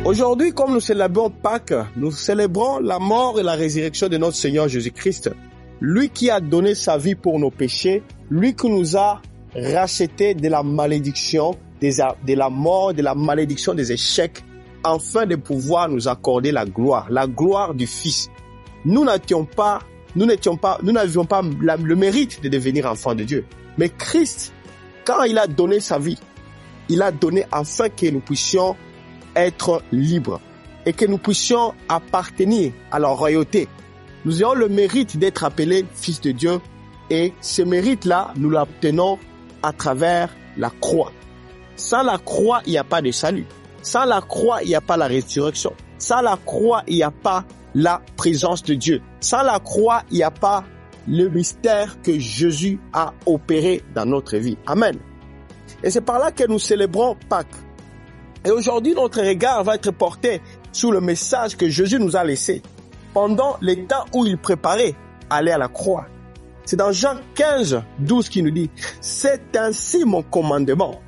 Aujourd'hui, comme nous célébrons Pâques, nous célébrons la mort et la résurrection de notre Seigneur Jésus-Christ. Lui qui a donné sa vie pour nos péchés, lui qui nous a rachetés de la malédiction, de la mort, de la malédiction des échecs, afin de pouvoir nous accorder la gloire du Fils. Nous n'avions pas le mérite de devenir enfants de Dieu. Mais Christ, quand il a donné sa vie, il a donné afin que nous puissions être libres et que nous puissions appartenir à la royauté. Nous avons le mérite d'être appelés fils de Dieu et ce mérite-là, nous l'obtenons à travers la croix. Sans la croix, il n'y a pas de salut. Sans la croix, il n'y a pas la résurrection. Sans la croix, il n'y a pas la présence de Dieu. Sans la croix, il n'y a pas le mystère que Jésus a opéré dans notre vie. Amen. Et c'est par là que nous célébrons Pâques. Et aujourd'hui, notre regard va être porté sur le message que Jésus nous a laissé pendant les temps où il préparait aller à la croix. C'est dans Jean 15, 12 qui nous dit « C'est ainsi mon commandement.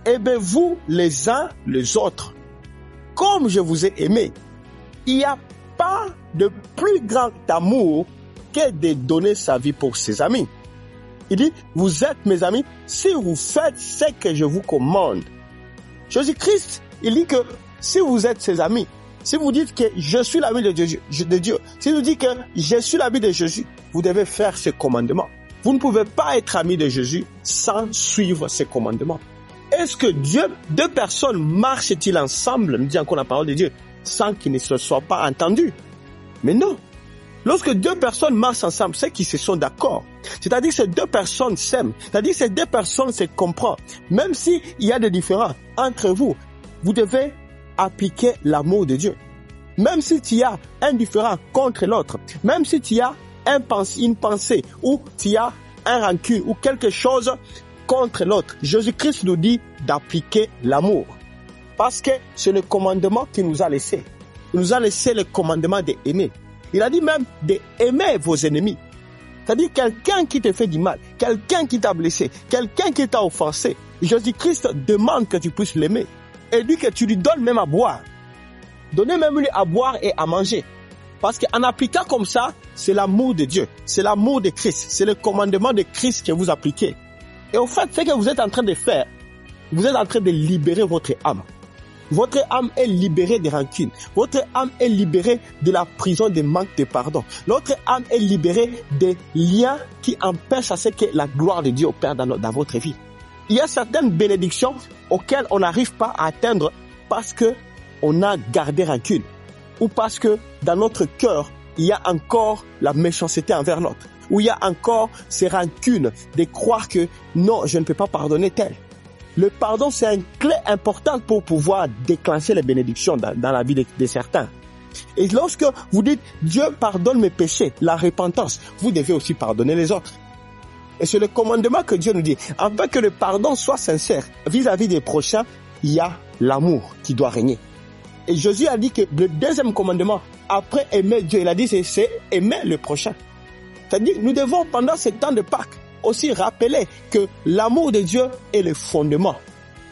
Aimez-vous les uns les autres, comme je vous ai aimé. Il n'y a pas de plus grand amour que de donner sa vie pour ses amis. » Il dit « Vous êtes mes amis si vous faites ce que je vous commande. » Jésus-Christ, il dit que si vous êtes ses amis, si vous dites que je suis l'ami de Dieu, si vous dites que je suis l'ami de Jésus, vous devez faire ce commandement. Vous ne pouvez pas être ami de Jésus sans suivre ses commandements. Est-ce que deux personnes marchent-ils ensemble, nous dit encore la parole de Dieu, sans qu'ils ne se soient pas entendus? Mais non. Lorsque deux personnes marchent ensemble, c'est qu'ils se sont d'accord. C'est-à-dire que ces deux personnes s'aiment. C'est-à-dire que ces deux personnes se comprennent. Même s'il y a des différends entre vous, vous devez appliquer l'amour de Dieu. Même si tu as un différend contre l'autre, même si tu as une pensée ou tu as un rancune ou quelque chose contre l'autre, Jésus-Christ nous dit d'appliquer l'amour. Parce que c'est le commandement qu'il nous a laissé. Il nous a laissé le commandement d'aimer. Il a dit même d'aimer vos ennemis. C'est-à-dire quelqu'un qui te fait du mal, quelqu'un qui t'a blessé, quelqu'un qui t'a offensé. Jésus-Christ demande que tu puisses l'aimer. Et dit que tu lui donnes même à boire. Donnez même lui à boire et à manger. Parce qu'en appliquant comme ça, c'est l'amour de Dieu. C'est l'amour de Christ. C'est le commandement de Christ que vous appliquez. Et au fait, ce que vous êtes en train de faire, vous êtes en train de libérer votre âme. Votre âme est libérée des rancunes. Votre âme est libérée de la prison des manques de pardon. Votre âme est libérée des liens qui empêchent à ce que la gloire de Dieu opère dans votre vie. Il y a certaines bénédictions auxquelles on n'arrive pas à atteindre parce que on a gardé rancune. Ou parce que dans notre cœur, il y a encore la méchanceté envers l'autre. Ou il y a encore ces rancunes de croire que non, je ne peux pas pardonner tel. Le pardon, c'est une clé importante pour pouvoir déclencher les bénédictions dans la vie de certains. Et lorsque vous dites « Dieu pardonne mes péchés », la repentance, vous devez aussi pardonner les autres. Et c'est le commandement que Dieu nous dit. Afin que le pardon soit sincère vis-à-vis des prochains, il y a l'amour qui doit régner. Et Jésus a dit que le deuxième commandement, après aimer Dieu, il a dit c'est aimer le prochain. C'est-à-dire nous devons pendant ce temps de Pâques aussi rappeler que l'amour de Dieu est le fondement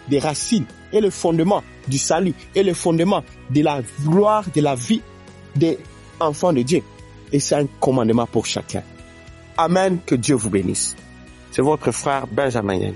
des racines, est le fondement du salut, est le fondement de la gloire, de la vie des enfants de Dieu. Et c'est un commandement pour chacun. Amen, que Dieu vous bénisse. C'est votre frère Benjamin Yang.